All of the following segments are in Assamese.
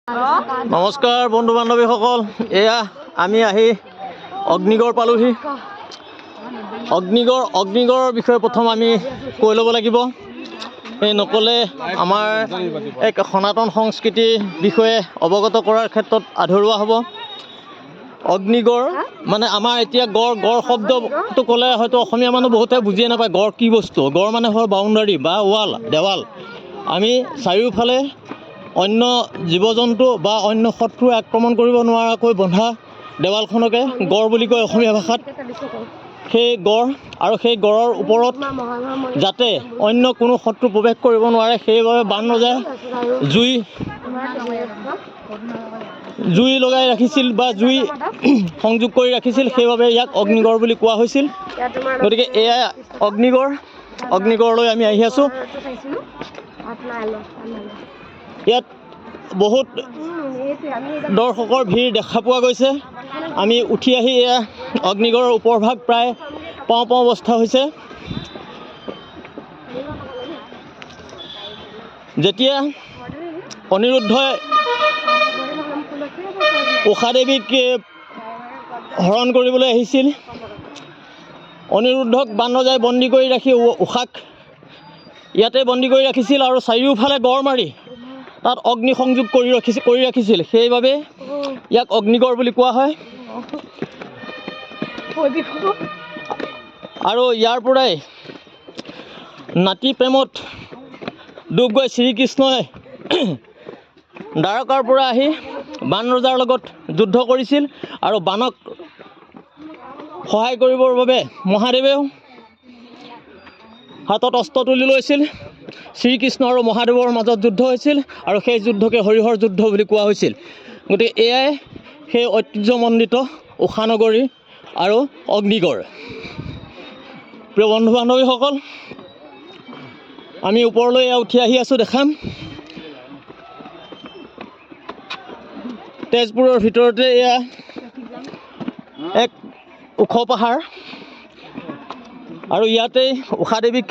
नमस्कार बंधु बान्धवीসকল एया आमी आহি অগ্নিগড় পালোহি অগ্নিগড় বিষয়ে प्रथम आमी কৈ ল'ব লাগিব এই নকলে আমাৰ এক সনাতন সংস্কৃতি বিষয়ে অৱগত কৰাৰ ক্ষেত্ৰত আধৰুৱা হ'ব অগ্নিগড় মানে আমাৰ এতিয়া গড় শব্দটো ক'লে হয়তো অসমীয়া মানুহ বহুতে বুজিয়ে নাপায় গড় কি বস্তু গড় মানে হয় বাউণ্ডাৰী বা ওয়াল দেৱাল আমি চাৰিওফালে অন্য জীৱ-জন্তু বা অন্য শত্ৰুৱে আক্ৰমণ কৰিব নোৱাৰাকৈ বন্ধা দেৱালখনকে গড় বুলি কয় অসমীয়া ভাষাত সেই গড় আৰু সেই গড়ৰ ওপৰত যাতে অন্য কোনো শত্ৰু প্ৰৱেশ কৰিব নোৱাৰে সেইবাবে বান ৰজাই জুই লগাই ৰাখিছিল বা জুই সংযোগ কৰি ৰাখিছিল সেইবাবে ইয়াক অগ্নিগড় বুলি কোৱা হৈছিল গতিকে এয়া অগ্নিগড়লৈ আমি আহি আছো ইয়াত বহুত দৰ্শকৰ ভিৰ দেখা পোৱা গৈছে আমি উঠি আহি এয়া অগ্নিগড়ৰ ওপৰভাগ প্ৰায় পাওঁ অৱস্থা হৈছে যেতিয়া অনিৰুদ্ধই উষা দেৱীক হৰণ কৰিবলৈ আহিছিল অনিৰুদ্ধক বানৰজাই বন্দী কৰি ৰাখি উষাক ইয়াতে বন্দী কৰি ৰাখিছিল আৰু চাৰিওফালে গড় মাৰি তাত অগ্নি সংযোগ কৰি ৰাখিছিল সেইবাবে ইয়াক অগ্নিগড় বুলি কোৱা হয় আৰু ইয়াৰ পৰাই নাতি প্ৰেমত ডুব গৈ শ্ৰীকৃষ্ণই দ্বাৰকাৰ পৰা আহি বান ৰজাৰ লগত যুদ্ধ কৰিছিল আৰু বানক সহায় কৰিবৰ বাবে মহাদেৱেও হাতত অস্ত্ৰ তুলি লৈছিল শ্ৰীকৃষ্ণ আৰু মহাদেৱৰ মাজত যুদ্ধ হৈছিল আৰু সেই যুদ্ধকে হৰিহৰ যুদ্ধ বুলি কোৱা হৈছিল গতিকে এয়াই সেই ঐতিহ্যমণ্ডিত উষানগৰী আৰু অগ্নিগড় প্ৰিয় বন্ধু বান্ধৱীসকল আমি ওপৰলৈ উঠি আহি আছোঁ দেখাম তেজপুৰৰ ভিতৰতে এয়া এক ওখ পাহাৰ আৰু ইয়াতেই উষা দেৱীক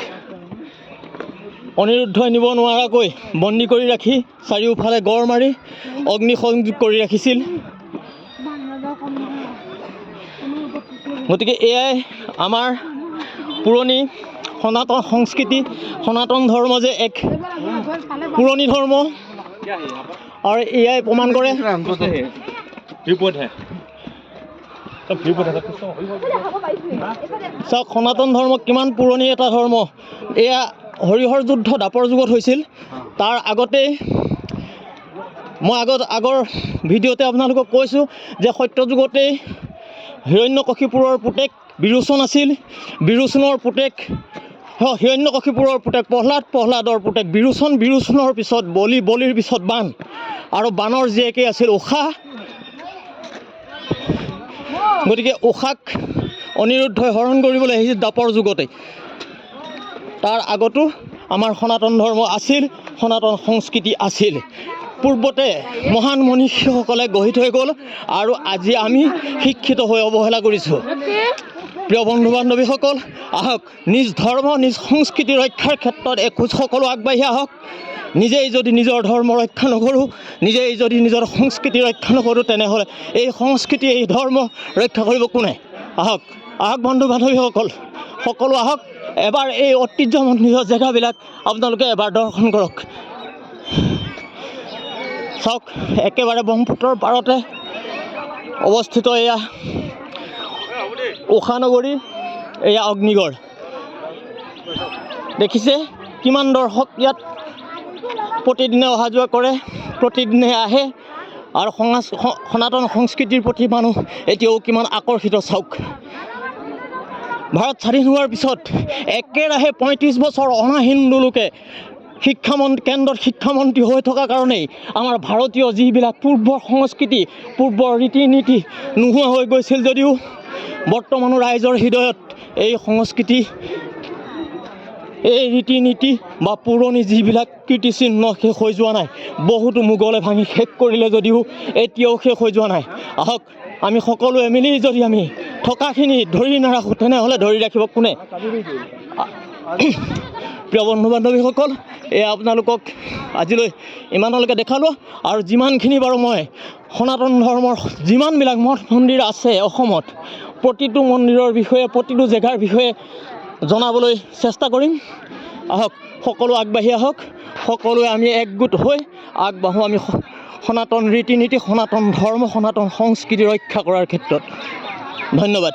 অনিৰুদ্ধই নিব নোৱাৰাকৈ বন্দী কৰি ৰাখি চাৰিওফালে গড় মাৰি অগ্নি সংযোগ কৰি ৰাখিছিল গতিকে এয়াই আমাৰ পুৰণি সনাতন সংস্কৃতি সনাতন ধৰ্ম যে এক পুৰণি ধৰ্ম আৰু এয়াই প্ৰমাণ কৰে চাওক সনাতন ধৰ্ম কিমান পুৰণি এটা ধৰ্ম এয়া হৰিহৰ যুদ্ধ দাপৰ যুগত হৈছিল তাৰ আগতেই মই আগৰ ভিডিঅ'তে আপোনালোকক কৈছোঁ যে সত্য যুগতেই হিৰণ্যকশিপুৰৰ পুতেক বিৰোচন আছিল বিৰোচনৰ পুতেক হিৰণ্যকশিপুৰৰ পুতেক প্ৰহ্লাদৰ পুতেক বিৰোচনৰ পিছত বলিৰ পিছত বান আৰু বানৰ জীয়েকেই আছিল উষা গতিকে উষাক অনিৰুদ্ধই হৰণ কৰিবলৈ আহিছিল দাপৰ যুগতে তাৰ আগতো আমাৰ সনাতন ধৰ্ম আছিল সনাতন সংস্কৃতি আছিল পূৰ্বতে মহান মনীষীসকলে গঢ়ি থৈ গ'ল আৰু আজি আমি শিক্ষিত হৈ অৱহেলা কৰিছোঁ প্ৰিয় বন্ধু বান্ধৱীসকল আহক নিজ ধৰ্ম নিজ সংস্কৃতি ৰক্ষাৰ ক্ষেত্ৰত এখোজ সকলো আগবাঢ়ি আহক নিজেই যদি নিজৰ ধৰ্ম ৰক্ষা নকৰোঁ নিজেই যদি নিজৰ সংস্কৃতি ৰক্ষা নকৰোঁ তেনেহ'লে এই সংস্কৃতি এই ধৰ্ম ৰক্ষা কৰিব কোনে আহক বন্ধু বান্ধৱীসকল সকলো আহক এবাৰ এই ঐতিহ্যমণ্ডিত জেগাবিলাক আপোনালোকে এবাৰ দৰ্শন কৰক চাওক একেবাৰে ব্ৰহ্মপুত্ৰৰ পাৰতে অৱস্থিত এয়া উষানগৰী এয়া অগ্নিগড় দেখিছে কিমান দৰ্শক ইয়াত প্ৰতিদিনে অহা যোৱা কৰে প্ৰতিদিনে আহে আৰু সনাতন সংস্কৃতিৰ প্ৰতি মানুহ এতিয়াও কিমান আকৰ্ষিত চাওক ভাৰত স্বাধীন হোৱাৰ পিছত একেৰাহে ৩৫ বছৰ অনা হিন্দু লোকে কেন্দ্ৰত শিক্ষামন্ত্ৰী হৈ থকা কাৰণেই আমাৰ ভাৰতীয় যিবিলাক পূৰ্বৰ সংস্কৃতি পূৰ্বৰ ৰীতি নীতি নোহোৱা হৈ গৈছিল যদিও বৰ্তমানো ৰাইজৰ হৃদয়ত এই সংস্কৃতি এই ৰীতি নীতি বা পুৰণি যিবিলাক কীৰ্তিচিহ্ন শেষ হৈ যোৱা নাই বহুতো মোগলে ভাঙি শেষ কৰিলে যদিও এতিয়াও শেষ হৈ যোৱা নাই আহক আমি সকলোৱে মিলি যদি আমি থকাখিনি ধৰি নাৰাখোঁ তেনেহ'লে ধৰি ৰাখিব কোনে প্ৰিয় বন্ধু বান্ধৱীসকল, আপোনালোকক আজিলৈ ইমানলৈকে দেখালোঁ। আৰু যিমানখিনি বাৰু মই সনাতন ধৰ্মৰ যিমানবিলাক মঠ মন্দিৰ আছে অসমত, প্ৰতিটো মন্দিৰৰ বিষয়ে প্ৰতিটো জেগাৰ বিষয়ে জনাবলৈ চেষ্টা কৰিম। আহক, সকলো আগবাঢ়ি আহক, সকলোৱে আমি একগোট হৈ আগবাঢ়োঁ আমি সনাতন ৰীতি নীতি, সনাতন ধৰ্ম, সনাতন সংস্কৃতি ৰক্ষা কৰাৰ ক্ষেত্ৰত। ধন্যবাদ।